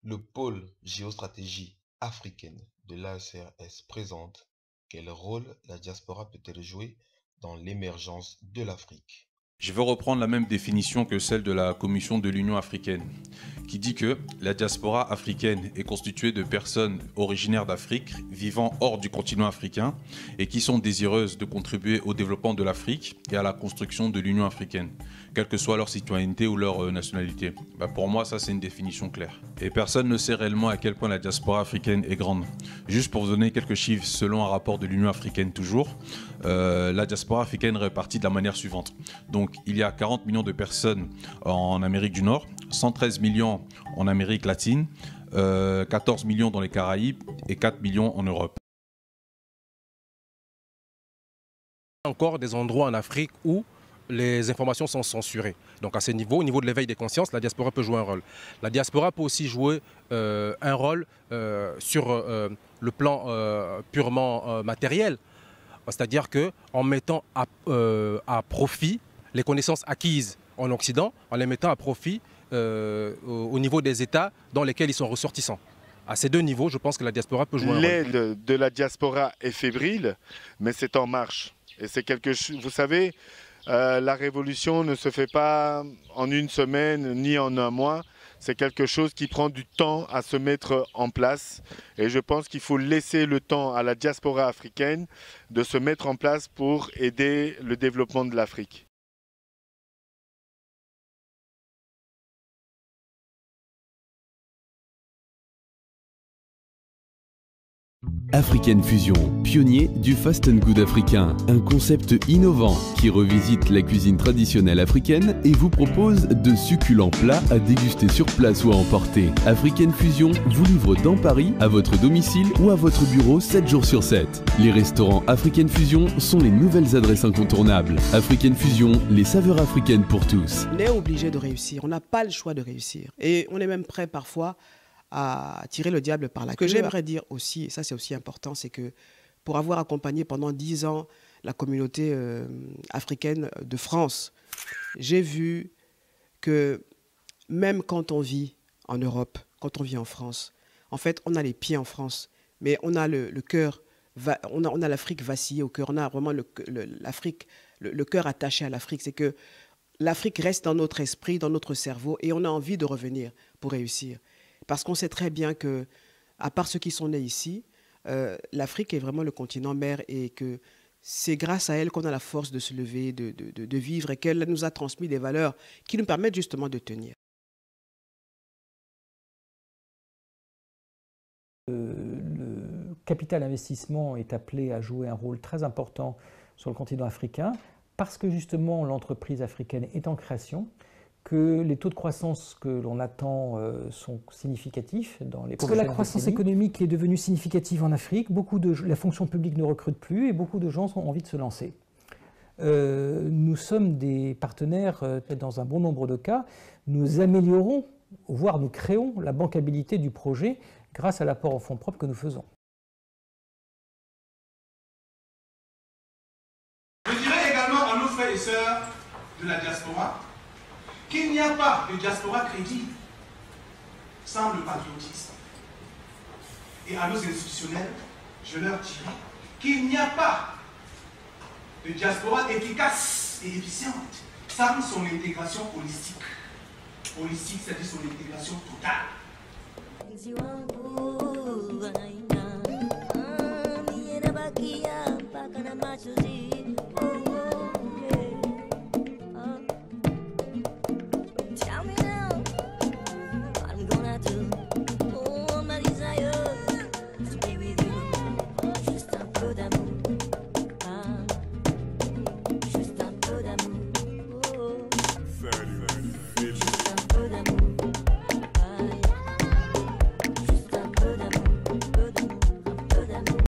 Le pôle géostratégie africaine de l'ACRS présente quel rôle la diaspora peut-elle jouer dans l'émergence de l'Afrique? Je veux reprendre la même définition que celle de la Commission de l'Union africaine, qui dit que la diaspora africaine est constituée de personnes originaires d'Afrique, vivant hors du continent africain, et qui sont désireuses de contribuer au développement de l'Afrique et à la construction de l'Union africaine, quelle que soit leur citoyenneté ou leur nationalité. Pour moi, ça c'est une définition claire. Et personne ne sait réellement à quel point la diaspora africaine est grande. Juste pour vous donner quelques chiffres, selon un rapport de l'Union africaine toujours, la diaspora africaine est répartie de la manière suivante. Donc il y a 40 millions de personnes en Amérique du Nord, 113 millions en Amérique latine, 14 millions dans les Caraïbes et 4 millions en Europe. Encore des endroits en Afrique où les informations sont censurées. Donc à ce niveau, au niveau de l'éveil des consciences, la diaspora peut jouer un rôle. La diaspora peut aussi jouer un rôle sur le plan purement matériel. C'est-à-dire qu'en mettant à profit les connaissances acquises en Occident, en les mettant à profit au niveau des États dans lesquels ils sont ressortissants. À ces deux niveaux, je pense que la diaspora peut jouer un rôle. L'aile de la diaspora est fébrile, mais c'est en marche. Et c'est quelque chose, vous savez, la révolution ne se fait pas en une semaine ni en un mois. C'est quelque chose qui prend du temps à se mettre en place. Et je pense qu'il faut laisser le temps à la diaspora africaine de se mettre en place pour aider le développement de l'Afrique. African Fusion, pionnier du fast and good africain, un concept innovant qui revisite la cuisine traditionnelle africaine et vous propose de succulents plats à déguster sur place ou à emporter. African Fusion vous livre dans Paris, à votre domicile ou à votre bureau 7 jours sur 7. Les restaurants African Fusion sont les nouvelles adresses incontournables. African Fusion, les saveurs africaines pour tous. On est obligé de réussir, on n'a pas le choix de réussir. Et on est même prêt parfois à tirer le diable par la queue. Ce que j'aimerais dire aussi, et ça c'est aussi important, c'est que pour avoir accompagné pendant 10 ans la communauté africaine de France, j'ai vu que même quand on vit en Europe, quand on vit en France, en fait on a les pieds en France, mais on a le cœur, on a l'Afrique vacillée au cœur, on a vraiment le cœur attaché à l'Afrique. C'est que l'Afrique reste dans notre esprit, dans notre cerveau, et on a envie de revenir pour réussir. Parce qu'on sait très bien que, à part ceux qui sont nés ici, l'Afrique est vraiment le continent mère et que c'est grâce à elle qu'on a la force de se lever, de vivre et qu'elle nous a transmis des valeurs qui nous permettent justement de tenir. Le capital investissement est appelé à jouer un rôle très important sur le continent africain parce que justement l'entreprise africaine est en création, que les taux de croissance que l'on attend sont significatifs dans les prochaines décennies. Parce que la croissance économique est devenue significative en Afrique, la fonction publique ne recrute plus et beaucoup de gens ont envie de se lancer. Nous sommes des partenaires dans un bon nombre de cas. Nous améliorons, voire nous créons la bancabilité du projet grâce à l'apport en fonds propres que nous faisons. Je dirais également à nos frères et sœurs de la diaspora qu'il n'y a pas de diaspora crédible sans le patriotisme. Et à nos institutionnels, je leur dirais qu'il n'y a pas de diaspora efficace et efficiente sans son intégration holistique. Holistique, c'est-à-dire son intégration totale.